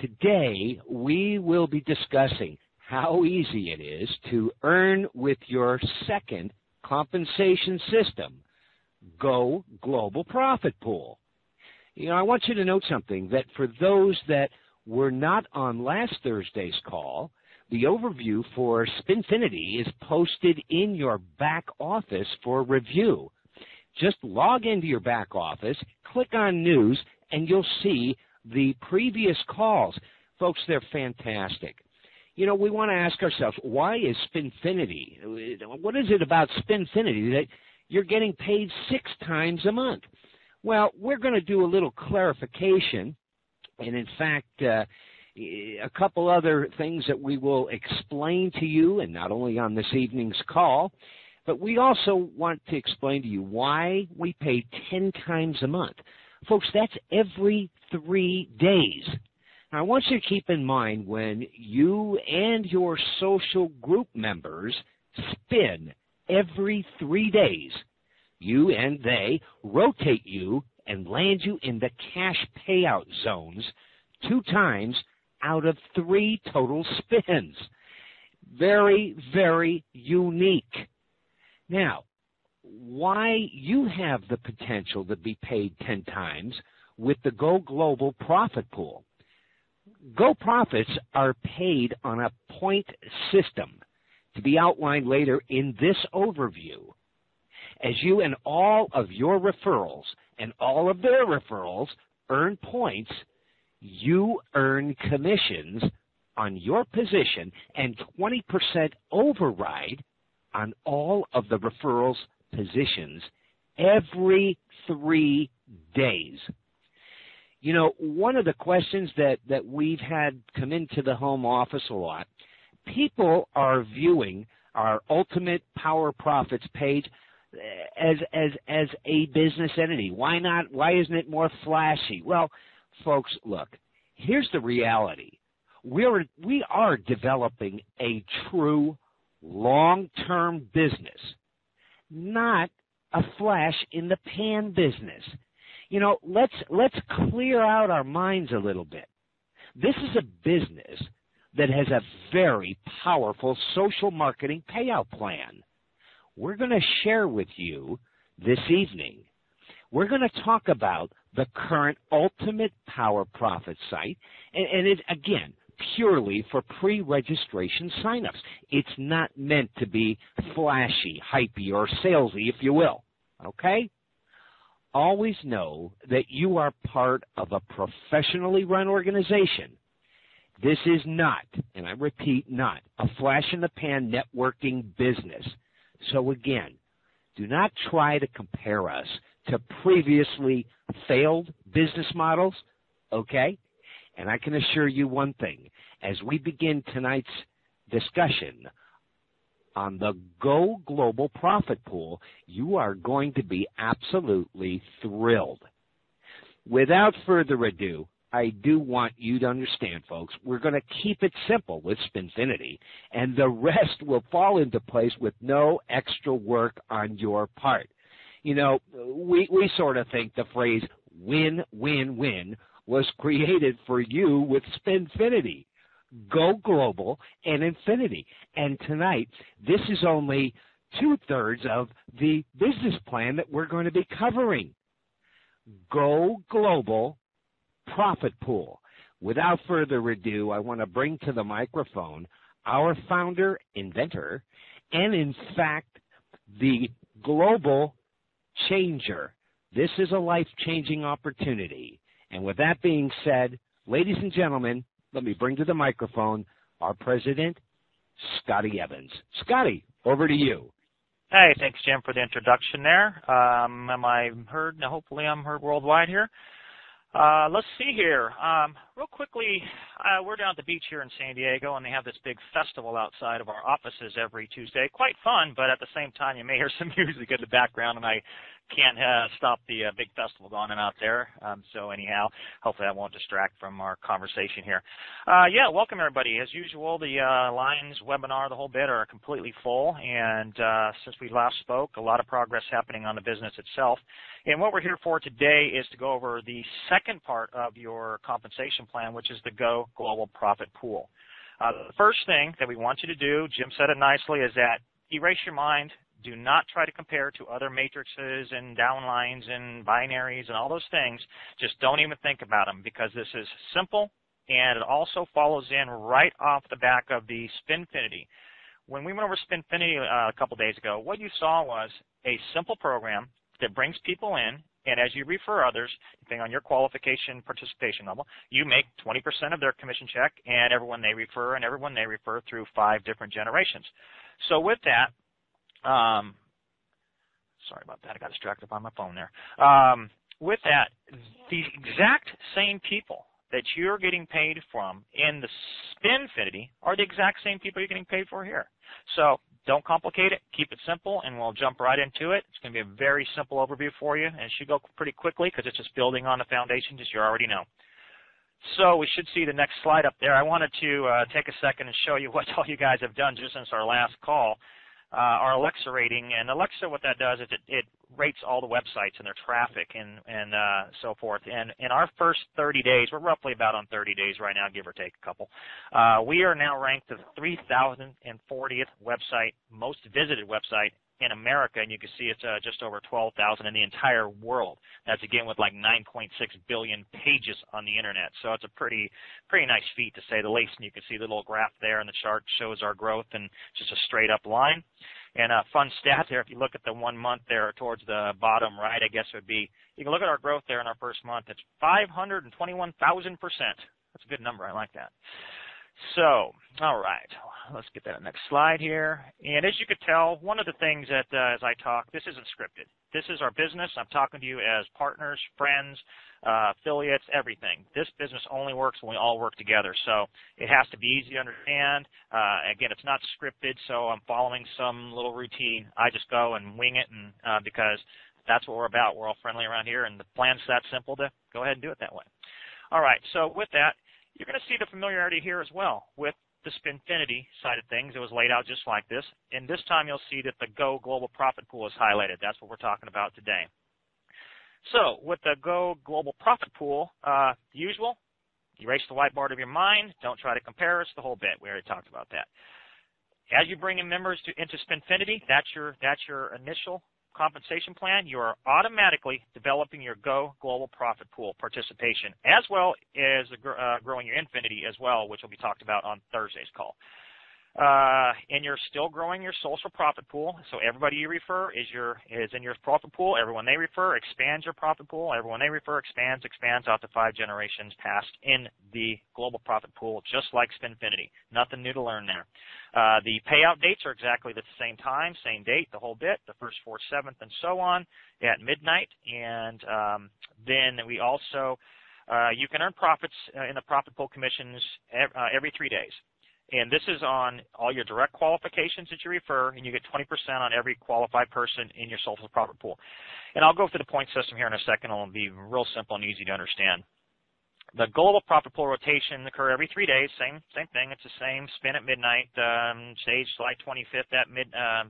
today we will be discussing how easy it is to earn with your second compensation system, Go Global Profit Pool. You know, I want you to note something, that for those that were not on last Thursday's call, the overview for Spinfinity is posted in your back office for review. Just log into your back office, click on News, and you'll see the previous calls. Folks, they're fantastic. You know, we want to ask ourselves, why is Spinfinity? What is it about Spinfinity that you're getting paid 6 times a month? Well, we're going to do a little clarification, and in fact, a couple other things that we will explain to you, and not only on this evening's call, but we also want to explain to you why we pay 10 times a month. Folks, that's every 3 days. Now, I want you to keep in mind when you and your social group members spin every 3 days, you and they rotate you and land you in the cash payout zones 2 times out of 3 total spins. Very, very unique. Now, why you have the potential to be paid 10 times with the Go Global Profit Pool. Go Profits are paid on a point system to be outlined later in this overview. As you and all of your referrals and all of their referrals earn points, you earn commissions on your position and 20% override on all of the referrals' positions every 3 days. You know, one of the questions that we've had come into the home office a lot, people are viewing our Ultimate Power Profits page as a business entity. Why not? Why isn't it more flashy? Well, folks, look, here's the reality. We are developing a true long-term business, not a flash-in-the-pan business. You know, let's clear out our minds a little bit. This is a business that has a very powerful social marketing payout plan. We're going to share with you this evening. We're going to talk about the current Ultimate Power Profit site, and it, again, purely for pre-registration signups. It's not meant to be flashy, hypey, or salesy, if you will, okay? Always know that you are part of a professionally run organization. This is not, and I repeat, not a flash-in-the-pan networking business. So again, do not try to compare us to previously failed business models, okay? And I can assure you one thing. As we begin tonight's discussion on the Go Global Profit Pool, you are going to be absolutely thrilled. Without further ado, I do want you to understand, folks, we're going to keep it simple with Spinfinity, and the rest will fall into place with no extra work on your part. You know, we sort of think the phrase win, win, win was created for you with Spinfinity. Go global and infinity. And tonight, this is only 2/3 of the business plan that we're going to be covering. Go Global Profit Pool. Without further ado, I want to bring to the microphone our founder, inventor, and in fact, the global changer. This is a life-changing opportunity. And with that being said, ladies and gentlemen, let me bring to the microphone our president, Scotty Evans. Scotty, over to you. Hey, thanks, Jim, for the introduction there. Am I heard? Hopefully I'm heard worldwide here. Let's see here. Real quickly, we're down at the beach here in San Diego, and they have this big festival outside of our offices every Tuesday. Quite fun, but at the same time, you may hear some music in the background, and I can't stop the big festival going on out there. So anyhow, hopefully that won't distract from our conversation here. Yeah, welcome everybody. As usual, the lines, webinar, the whole bit are completely full. And since we last spoke, a lot of progress happening on the business itself. And what we're here for today is to go over the second part of your compensation plan, which is the Go Global Profit Pool. The first thing that we want you to do, Jim said it nicely, is that erase your mind. Do not try to compare to other matrices and downlines and binaries and all those things. Just don't even think about them, because this is simple, and it also follows in right off the back of the Spinfinity. When we went over Spinfinity a couple days ago, what you saw was a simple program that brings people in, and as you refer others, depending on your qualification participation level, you make 20% of their commission check, and everyone they refer through 5 different generations. So with that, sorry about that, I got distracted by my phone there. With that, the exact same people that you're getting paid from in the Spinfinity are the exact same people you're getting paid for here. So don't complicate it, keep it simple, and we'll jump right into it. It's going to be a very simple overview for you, and it should go pretty quickly because it's just building on the foundations, as you already know. So we should see the next slide up there. I wanted to take a second and show you what all you guys have done just since our last call. Our Alexa rating, and Alexa, what that does is it rates all the websites and their traffic and so forth. And in our first 30 days, we're roughly about on 30 days right now, give or take a couple. We are now ranked the 3,040th website, most visited website in America, and you can see it's just over 12,000 in the entire world. That's again with like 9.6 billion pages on the internet. So it's a pretty nice feat to say the least. And you can see the little graph there, and the chart shows our growth and just a straight up line. And a fun stat there, if you look at the 1 month there towards the bottom right, I guess it would be, you can look at our growth there in our first month. It's 521,000%. That's a good number. I like that. So, all right, let's get that next slide here. And as you could tell, one of the things that as I talk, this isn't scripted. This is our business. I'm talking to you as partners, friends, affiliates, everything. This business only works when we all work together. So it has to be easy to understand. Again, it's not scripted, so I'm following some little routine. I just go and wing it, and because that's what we're about. We're all friendly around here, and the plan's that simple to go ahead and do it that way. All right, so with that, you're going to see the familiarity here as well with the Spinfinity side of things. It was laid out just like this. And this time you'll see that the Go Global Profit Pool is highlighted. That's what we're talking about today. So with the Go Global Profit Pool, the usual, erase the whiteboard of your mind. Don't try to compare us, the whole bit. We already talked about that. As you bring in members into Spinfinity, that's your initial compensation plan. You are automatically developing your Go Global Profit Pool participation, as well as growing your Infinity as well, which will be talked about on Thursday's call. And you're still growing your social profit pool. So everybody you refer is in your profit pool. Everyone they refer expands your profit pool. Everyone they refer expands out to 5 generations past in the global profit pool, just like Spinfinity. Nothing new to learn there. The payout dates are exactly the same time, same date, the whole bit, the 1st, 4th, 7th, and so on at midnight. And then we also, you can earn profits in the profit pool commissions every 3 days. And this is on all your direct qualifications that you refer, and you get 20% on every qualified person in your social profit pool. And I'll go through the point system here in a second. It'll be real simple and easy to understand. The global profit pool rotation occur every 3 days. Same thing. It's the same spin at midnight. Today's July 25th at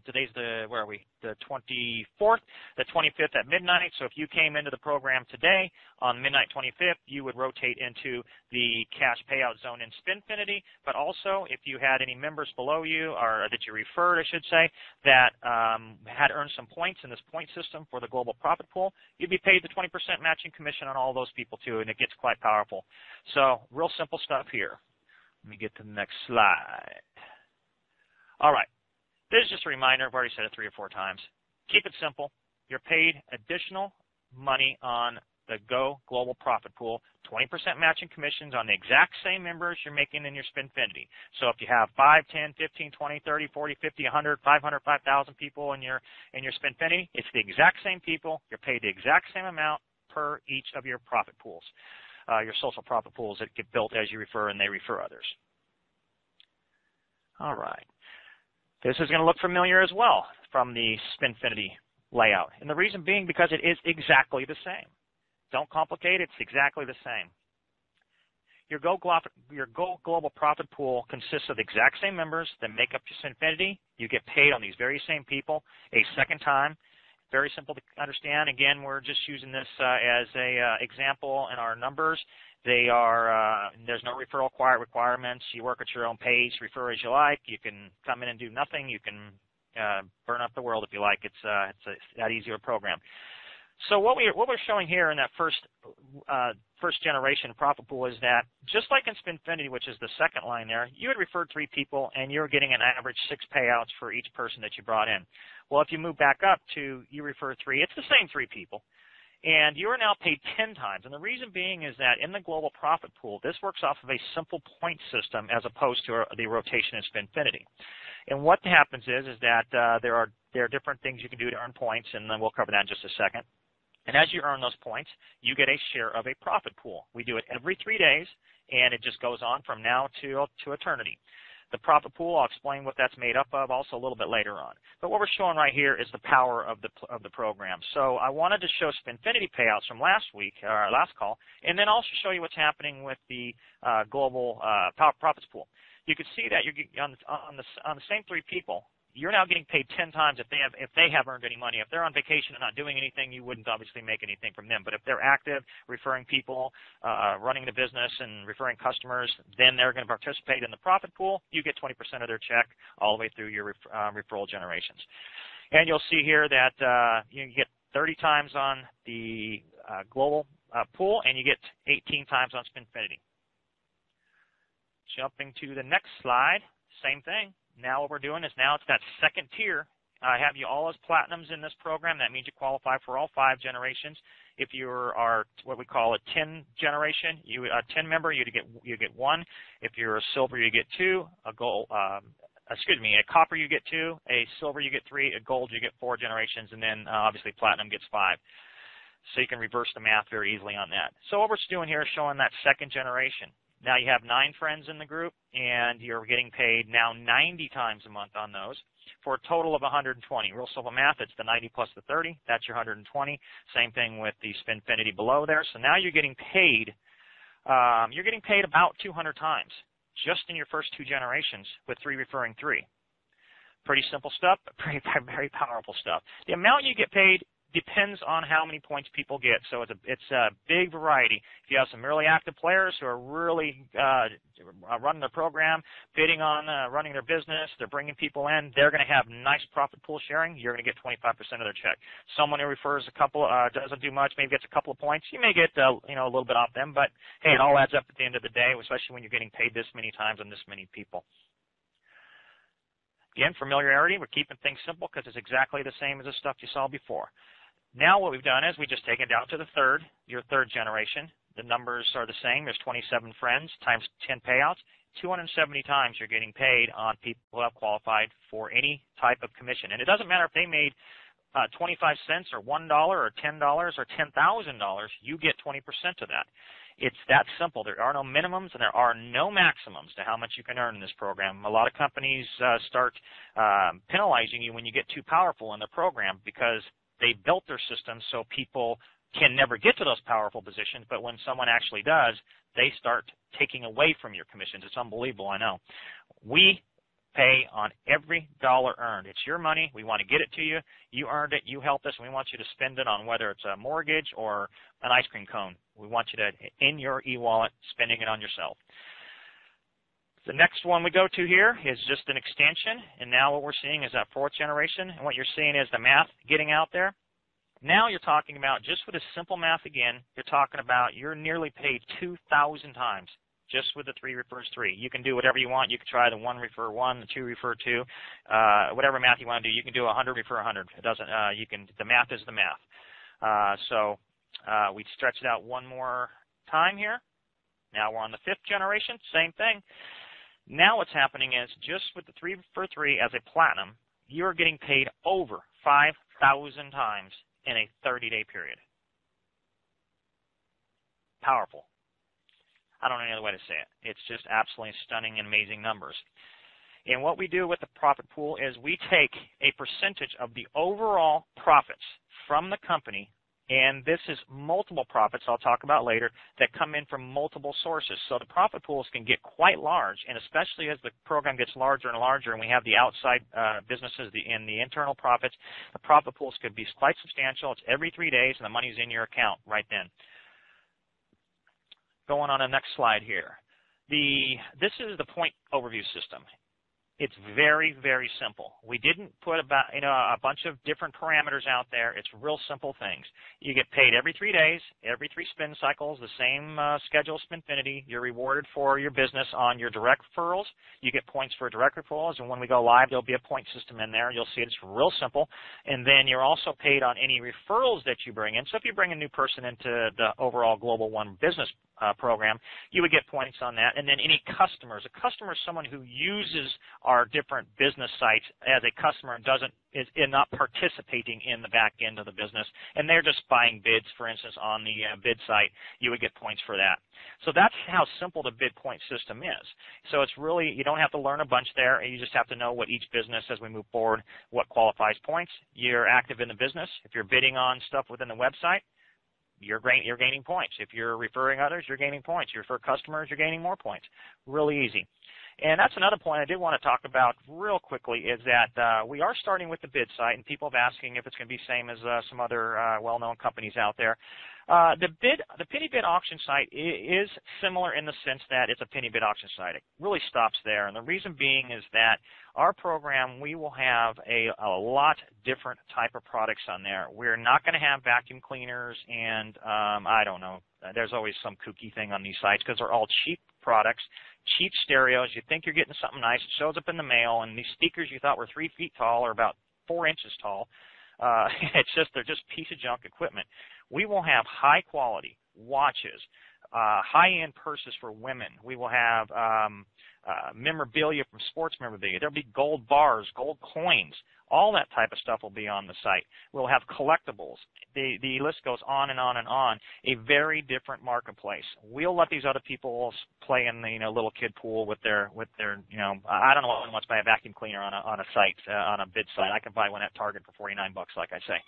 today's where are we? The 24th, the 25th at midnight. So if you came into the program today on midnight 25th, you would rotate into the cash payout zone in Spinfinity. But also, if you had any members below you, or that you referred, I should say, that had earned some points in this point system for the global profit pool, you'd be paid the 20% matching commission on all those people too, and it gets quite powerful. So real simple stuff here. Let me get to the next slide. All right. This is just a reminder. I've already said it 3 or 4 times. Keep it simple. You're paid additional money on the Go Global Profit Pool, 20% matching commissions on the exact same members you're making in your Spinfinity. So if you have 5, 10, 15, 20, 30, 40, 50, 100, 500, 5,000 people in your Spinfinity, it's the exact same people. You're paid the exact same amount per each of your profit pools, your social profit pools that get built as you refer and they refer others. All right. This is going to look familiar as well from the Spinfinity layout. And the reason being because it is exactly the same. Don't complicate it. It's exactly the same. Your Go Global Profit Pool consists of the exact same members that make up your Spinfinity. You get paid on these very same people a second time. Very simple to understand. Again, we're just using this as a example in our numbers. They are there's no referral requirements. You work at your own pace, refer as you like. You can come in and do nothing. You can burn up the world if you like. It's that easy of a program. So what we're showing here in that first generation profit pool is that just like in Spinfinity, which is the second line there, you had referred 3 people and you're getting an average 6 payouts for each person that you brought in. Well, if you move back up to you refer 3, it's the same 3 people. And you are now paid 10 times. And the reason being is that in the global profit pool, this works off of a simple point system as opposed to the rotation in Spinfinity. And what happens is that there are different things you can do to earn points, and then we'll cover that in just a second. And as you earn those points, you get a share of a profit pool. We do it every 3 days, and it just goes on from now to eternity. The profit pool, I'll explain what that's made up of also a little bit later on. But what we're showing right here is the power of the program. So I wanted to show Spinfinity payouts from last week, our last call, and then also show you what's happening with the global profits pool. You can see that you're on the same 3 people. You're now getting paid 10 times if they have earned any money. If they're on vacation and not doing anything, you wouldn't obviously make anything from them. But if they're active, referring people, running the business and referring customers, then they're going to participate in the profit pool. You get 20% of their check all the way through your referral generations. And you'll see here that you get 30 times on the global pool, and you get 18 times on Spinfinity. Jumping to the next slide, same thing. Now what we're doing is now it's that second tier. I have you all as platinums in this program. That means you qualify for all 5 generations. If you are what we call a 10 generation, a 10 member, you get 1. If you're a silver, you get 2. A copper, you get 2. A silver, you get 3. A gold, you get 4 generations, and then obviously platinum gets 5. So you can reverse the math very easily on that. So what we're doing here is showing that second generation. Now you have 9 friends in the group, and you're getting paid now 90 times a month on those for a total of 120. Real simple math, it's the 90 plus the 30. That's your 120. Same thing with the Spinfinity below there. So now you're getting paid about 200 times just in your first 2 generations with 3 referring 3. Pretty simple stuff, but very powerful stuff. The amount you get paid depends on how many points people get. So it's a big variety. If you have some really active players who are really running the program, bidding on running their business, they're bringing people in, they're going to have nice profit pool sharing. You're going to get 25% of their check. Someone who refers a couple, doesn't do much, maybe gets a couple of points, you may get a little bit off them, but hey, it all adds up at the end of the day, especially when you're getting paid this many times on this many people. Again, familiarity, we're keeping things simple because it's exactly the same as the stuff you saw before. Now what we've done is we just take it down to your third generation. The numbers are the same. There's 27 friends times 10 payouts. 270 times you're getting paid on people who have qualified for any type of commission. And it doesn't matter if they made 25 cents or $1 or $10 or $10,000, you get 20% of that. It's that simple. There are no minimums and there are no maximums to how much you can earn in this program. A lot of companies start penalizing you when you get too powerful in the program because they built their system so people can never get to those powerful positions, but when someone actually does, they start taking away from your commissions. It's unbelievable, I know. We pay on every dollar earned. It's your money. We want to get it to you. You earned it. You helped us, and we want you to spend it on whether it's a mortgage or an ice cream cone. We want you to, in your e-wallet, spending it on yourself. The next one we go to here is just an extension, and now what we're seeing is that 4th generation, and what you're seeing is the math getting out there. Now you're talking about, just with this simple math again, you're talking about you're nearly paid 2,000 times just with the 3 refers 3. You can do whatever you want. You can try the 1 refer 1, the 2 refer 2, whatever math you want to do. You can do 100 refer 100. It doesn't. The math is the math. So we stretch it out one more time here. Now we're on the 5th generation. Same thing. Now what's happening is just with the 3 for 3 as a platinum, you're getting paid over 5,000 times in a 30-day period. Powerful. I don't know any other way to say it. It's just absolutely stunning and amazing numbers. And what we do with the profit pool is we take a percentage of the overall profits from the company, and this is multiple profits I'll talk about later that come in from multiple sources. So the profit pools can get quite large, and especially as the program gets larger and larger and we have the outside businesses and the internal profits, the profit pools could be quite substantial. It's every 3 days, and the money's in your account right then. Going on to the next slide here. This is the point overview system. It's very, very simple. We didn't put a bunch of different parameters out there. It's real simple things. You get paid every 3 days, every 3 spin cycles, the same schedule Spinfinity. You're rewarded for your business on your direct referrals. You get points for direct referrals, and when we go live, there'll be a point system in there. You'll see it's real simple. And then you're also paid on any referrals that you bring in. So if you bring a new person into the overall Global One business program, you would get points on that. And then any customers. A customer is someone who uses our different business sites as a customer and is not participating in the back end of the business, and they're just buying bids, for instance, on the bid site. You would get points for that. So that's how simple the bid point system is. So it's really, you don't have to learn a bunch there. You just have to know what each business, as we move forward, what qualifies points. You're active in the business. If you're bidding on stuff within the website, you're gaining points. If you're referring others, you're gaining points. You refer customers, you're gaining more points. Really easy. And that's another point I did want to talk about real quickly is that we are starting with the bid site, and people have asking if it's going to be the same as some other well-known companies out there. The penny bid auction site is similar in the sense that it's a penny bid auction site. It really stops there, and the reason being is that our program, we will have a lot different type of products on there. We're not going to have vacuum cleaners and I don't know. There's always some kooky thing on these sites because they're all cheap products, cheap stereos. You think you're getting something nice. It shows up in the mail, and these speakers you thought were 3 feet tall are about 4 inches tall. They're just piece of junk equipment. We will have high quality watches, high-end purses for women. We will have memorabilia from sports memorabilia. There'll be gold bars, gold coins. All that type of stuff will be on the site. We'll have collectibles. The list goes on and on and on. A very different marketplace. We'll let these other people play in the little kid pool with their I don't know how much buy a vacuum cleaner on a site on a bid site. I can buy one at Target for $49, like I say.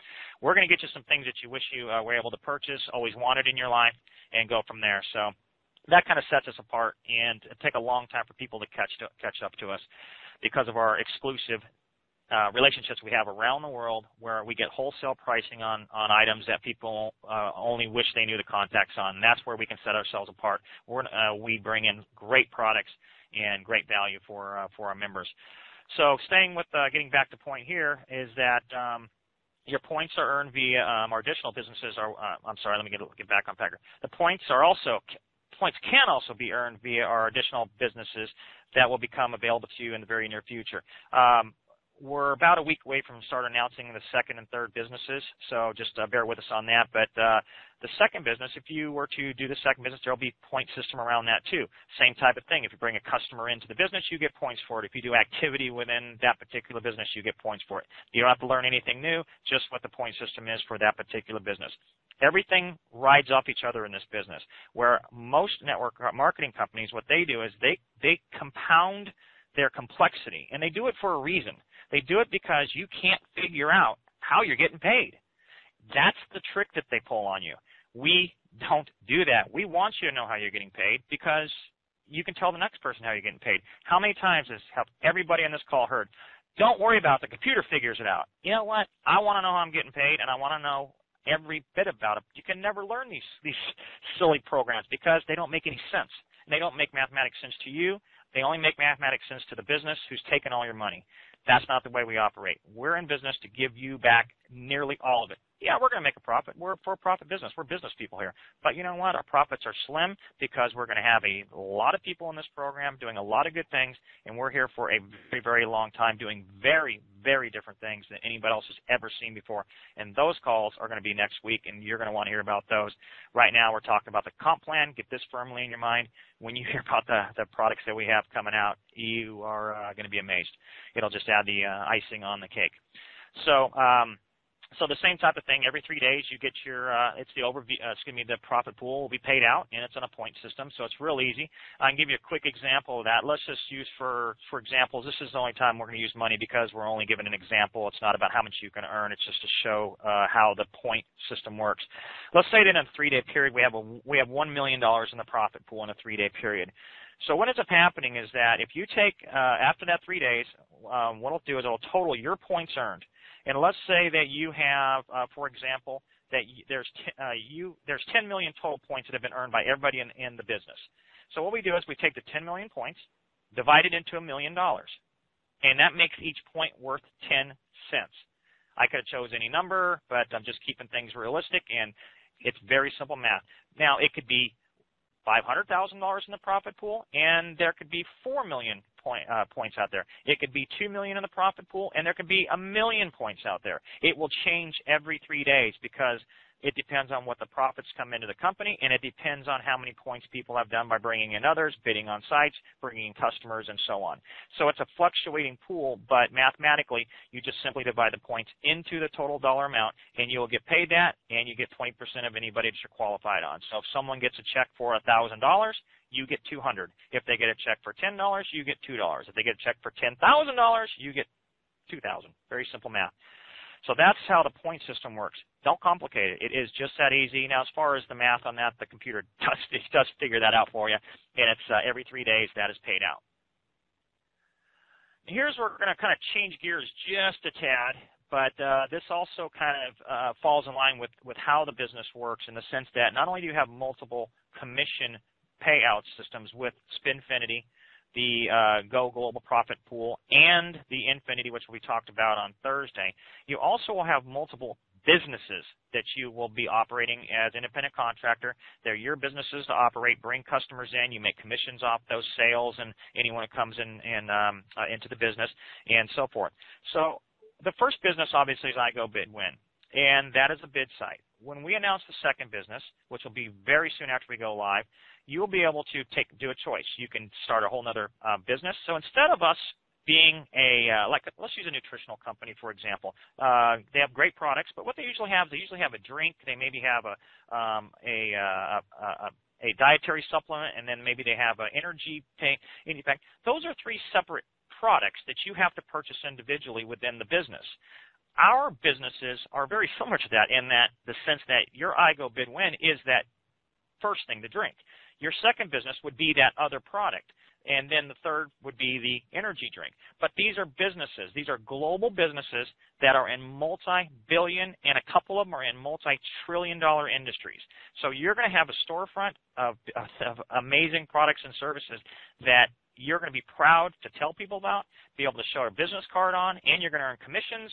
We're going to get you some things that you wish you were able to purchase, always wanted in your life, and go from there. So that kind of sets us apart, and it take a long time for people to catch up to us because of our exclusive relationships we have around the world, where we get wholesale pricing on items that people only wish they knew the contacts on. And that's where we can set ourselves apart. We bring in great products and great value for our members. So staying with getting back to point here is that your points are earned via our additional businesses. I'm sorry, let me get back on Packer. The points can also be earned via our additional businesses that will become available to you in the very near future. We're about a week away from start announcing the second and third businesses, so just bear with us on that. But the second business, if you were to do the second business, there will be point system around that too. Same type of thing. If you bring a customer into the business, you get points for it. If you do activity within that particular business, you get points for it. You don't have to learn anything new, just what the point system is for that particular business. Everything rides off each other in this business, where most network marketing companies, what they do is they compound their complexity, and they do it for a reason. They do it because you can't figure out how you're getting paid. That's the trick that they pull on you. We don't do that. We want you to know how you're getting paid because you can tell the next person how you're getting paid. How many times has everybody on this call heard, don't worry about it, the computer figures it out. You know what? I want to know how I'm getting paid, and I want to know every bit about it. You can never learn these silly programs because they don't make any sense. They don't make mathematics sense to you. They only make mathematics sense to the business who's taken all your money. That's not the way we operate. We're in business to give you back nearly all of it. Yeah, we're going to make a profit. We're a for-profit business. We're business people here. But you know what? Our profits are slim because we're going to have a lot of people in this program doing a lot of good things, and we're here for a very, very long time doing very, very different things than anybody else has ever seen before. And those calls are going to be next week, and you're going to want to hear about those. Right now, we're talking about the comp plan. Get this firmly in your mind. When you hear about the products that we have coming out, you are going to be amazed. It'll just add the icing on the cake. So So the same type of thing. Every 3 days, you get your it's the overview. The profit pool will be paid out, and it's on a point system, so it's real easy. I can give you a quick example of that. Let's just use for examples. This is the only time we're going to use money because we're only given an example. It's not about how much you can earn. It's just to show how the point system works. Let's say that in a 3-day period, we have $1 million in the profit pool in a 3-day period. So what ends up happening is that if you take after that 3 days, what it'll do is it'll total your points earned. And let's say that you have, for example, that there's 10 million total points that have been earned by everybody in the business. So what we do is we take the 10 million points, divide it into $1 million, and that makes each point worth 10 cents. I could have chose any number, but I'm just keeping things realistic, and it's very simple math. Now, it could be $500,000 in the profit pool, and there could be 4 million points out there. It could be 2 million in the profit pool, and there could be 1 million points out there. It will change every 3 days because it depends on what the profits come into the company, and it depends on how many points people have done by bringing in others, bidding on sites, bringing in customers, and so on. So it's a fluctuating pool, but mathematically, you just simply divide the points into the total dollar amount, and you'll get paid that, and you get 20% of anybody that you're qualified on. So if someone gets a check for $1,000, you get $200. If they get a check for $10, you get $2. If they get a check for $10,000, you get $2,000. Very simple math. So that's how the point system works. Don't complicate it. It is just that easy. Now, as far as the math on that, the computer does figure that out for you, and it's every 3 days that is paid out. Here's where we're going to kind of change gears just a tad, but this also kind of falls in line with how the business works in the sense that not only do you have multiple commission payout systems with Spinfinity, the Go Global Profit Pool, and the Infinity, which we talked about on Thursday, you also will have multiple businesses that you will be operating as independent contractor. They're your businesses to operate, bring customers in. You make commissions off those sales and anyone who comes in into the business and so forth. So the first business, obviously, is I Go Bid Win, and that is a bid site. When we announce the second business, which will be very soon after we go live, you'll be able to do a choice. You can start a whole other business. So instead of us being let's use a nutritional company, for example. They have great products, but what they usually have a drink. They maybe have a dietary supplement, and then maybe they have an energy tank. Those are 3 separate products that you have to purchase individually within the business. Our businesses are very similar to that in that the sense that your I Go Bid Win is that first thing, the drink. Your second business would be that other product, and then the third would be the energy drink. But these are businesses. These are global businesses that are in multi-billion, and a couple of them are in multi-trillion-dollar industries. So you're going to have a storefront of amazing products and services that you're going to be proud to tell people about, be able to show a business card on, and you're going to earn commissions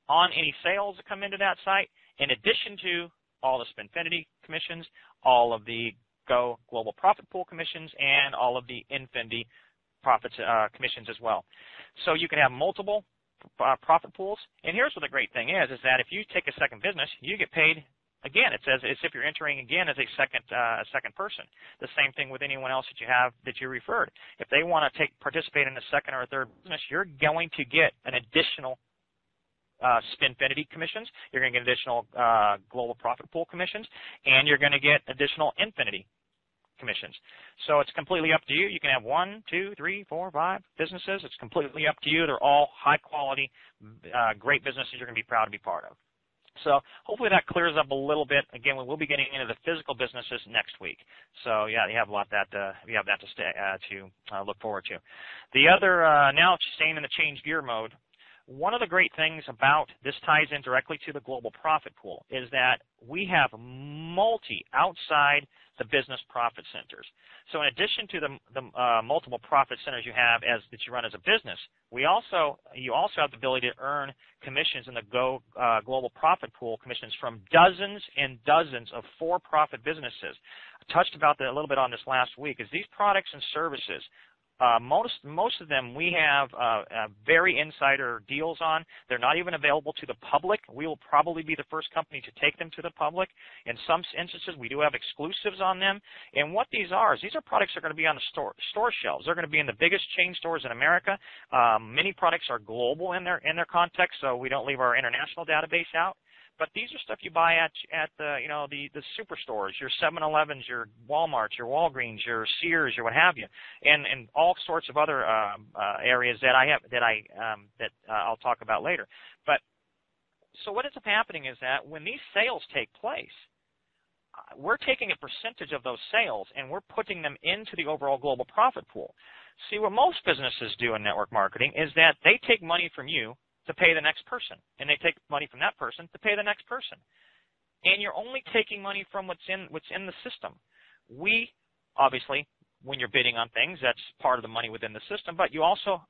on any sales that come into that site, in addition to all the Spinfinity commissions, all of the Go Global Profit Pool commissions, and all of the Infinity profits commissions as well. So you can have multiple profit pools. And here's what the great thing is that if you take a second business, you get paid again. It's as if you're entering again as a second person. The same thing with anyone else that you have that you referred. If they want to participate in a second or a third business, you're going to get an additional Spinfinity commissions, you're going to get additional Global Profit Pool commissions, and you're going to get additional Infinity commissions. So it's completely up to you. You can have 1, 2, 3, 4, 5 businesses. It's completely up to you. They're all high quality, great businesses you're going to be proud to be part of. So hopefully that clears up a little bit. Again, we will be getting into the physical businesses next week. So yeah, you have a lot that we have that to look forward to. The other now staying in the change gear mode. One of the great things about this ties in directly to the Global Profit Pool is that we have outside the business profit centers. So in addition to the multiple profit centers you have that you run as a business, you also have the ability to earn commissions in the Global Profit Pool commissions from dozens and dozens of for-profit businesses. I touched about that a little bit on this last week. Is these products and services Most of them we have very insider deals on. They're not even available to the public. We will probably be the first company to take them to the public. In some instances, we do have exclusives on them. And what these are is these are products that are going to be on the store shelves. They're going to be in the biggest chain stores in America. Many products are global in their context, so we don't leave our international database out. But these are stuff you buy at the the superstores, your 7-Elevens, your Walmarts, your Walgreens, your Sears, your what have you, and all sorts of other areas that I'll talk about later. But so what ends up happening is that when these sales take place, we're taking a percentage of those sales and we're putting them into the overall global profit pool. See, what most businesses do in network marketing is that they take money from you to pay the next person, and they take money from that person to pay the next person. And you're only taking money from what's in the system. We obviously, when you're bidding on things, that's part of the money within the system, but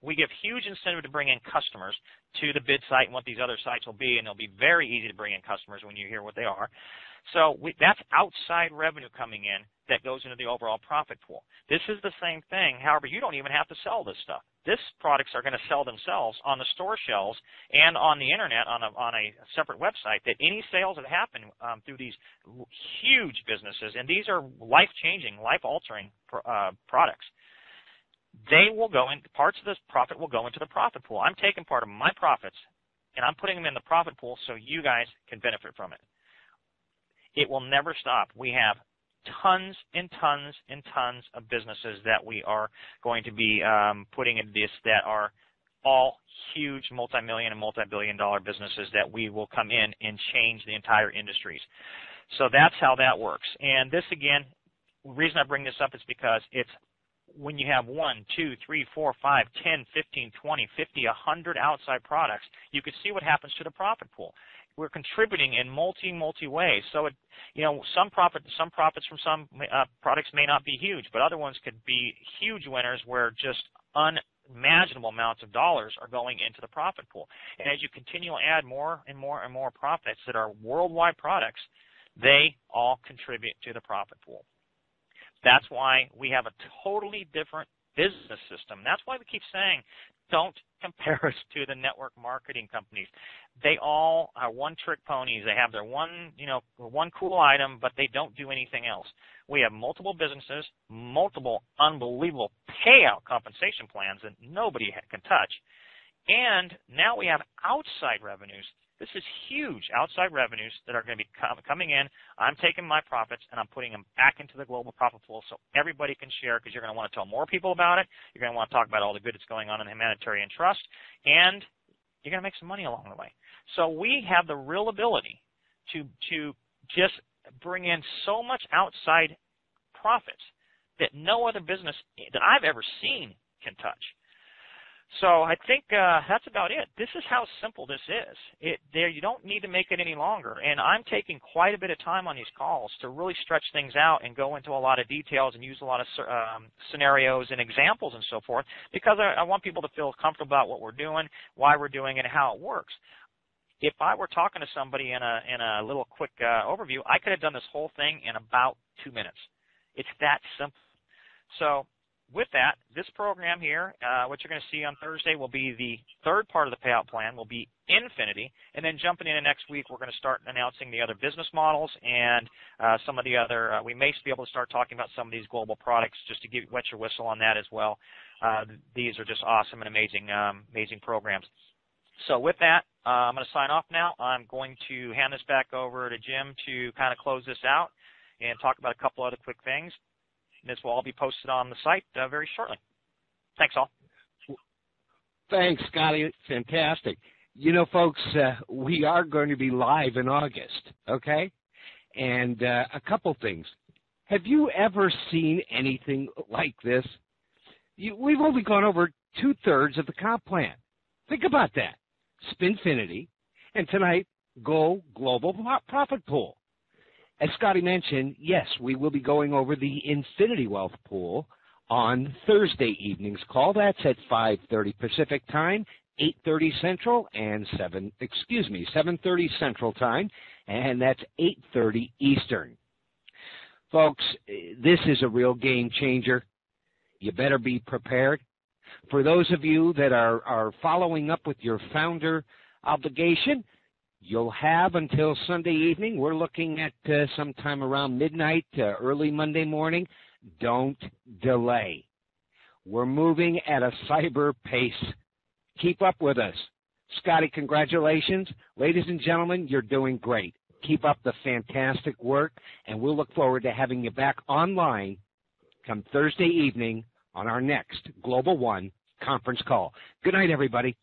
we give huge incentive to bring in customers to the bid site and what these other sites will be, and it'll be very easy to bring in customers when you hear what they are. So that's outside revenue coming in that goes into the overall profit pool. This is the same thing. However, you don't even have to sell this stuff. These products are going to sell themselves on the store shelves and on the internet on a separate website. That any sales that happen through these huge businesses, and these are life-changing, life-altering products, they will go in. Parts of this profit will go into the profit pool. I'm taking part of my profits and I'm putting them in the profit pool so you guys can benefit from it. It will never stop. We have tons and tons and tons of businesses that we are going to be putting in this that are all huge multi-million and multi-billion-dollar businesses that we will come in and change the entire industries. So that's how that works. And this, again, the reason I bring this up is because it's when you have 1, 2, 3, 4, 5, 10, 15, 20, 50, 100 outside products, you can see what happens to the profit pool. We're contributing in multi ways. So, some profits from some products may not be huge, but other ones could be huge winners where just unimaginable amounts of dollars are going into the profit pool. And as you continue to add more and more and more profits that are worldwide products, they all contribute to the profit pool. That's why we have a totally different business system. That's why we keep saying, don't compare us to the network marketing companies. They all are one-trick ponies. They have their one cool item, but they don't do anything else. We have multiple businesses, multiple unbelievable payout compensation plans that nobody can touch. And now we have outside revenues. This is huge outside revenues that are going to be coming in. I'm taking my profits and I'm putting them back into the global profit pool so everybody can share, because you're going to want to tell more people about it. You're going to want to talk about all the good that's going on in the humanitarian trust, and you're going to make some money along the way. So we have the real ability to just bring in so much outside profits that no other business that I've ever seen can touch. So I think that's about it. This is how simple this is. You don't need to make it any longer. And I'm taking quite a bit of time on these calls to really stretch things out and go into a lot of details and use a lot of scenarios and examples and so forth, because I want people to feel comfortable about what we're doing, why we're doing it, and how it works. If I were talking to somebody in a little quick overview, I could have done this whole thing in about 2 minutes. It's that simple. So with that, this program here, what you're going to see on Thursday will be the third part of the payout plan, will be Infinity. And then jumping into next week, we're going to start announcing the other business models and some of the other, we may be able to start talking about some of these global products just to wet your whistle on that as well. These are just awesome and amazing programs. So with that, I'm going to sign off now. I'm going to hand this back over to Jim to kind of close this out and talk about a couple other quick things. This will all be posted on the site very shortly. Thanks, all. Thanks, Scotty. Fantastic. Folks, we are going to be live in August, okay? And a couple things. Have you ever seen anything like this? We've only gone over 2/3 of the comp plan. Think about that. Spinfinity, and tonight, Go Global Profit Pool. As Scotty mentioned, yes, we will be going over the Infinity Wealth Pool on Thursday evening's call. That's at 5:30 Pacific Time, 8:30 Central, and 7:30 Central Time, and that's 8:30 Eastern. Folks, this is a real game changer. You better be prepared. For those of you that are following up with your founder obligation, you'll have until Sunday evening. We're looking at sometime around midnight to early Monday morning. Don't delay. We're moving at a cyber pace. Keep up with us. Scotty, congratulations. Ladies and gentlemen, you're doing great. Keep up the fantastic work, and we'll look forward to having you back online come Thursday evening on our next Global One conference call. Good night, everybody.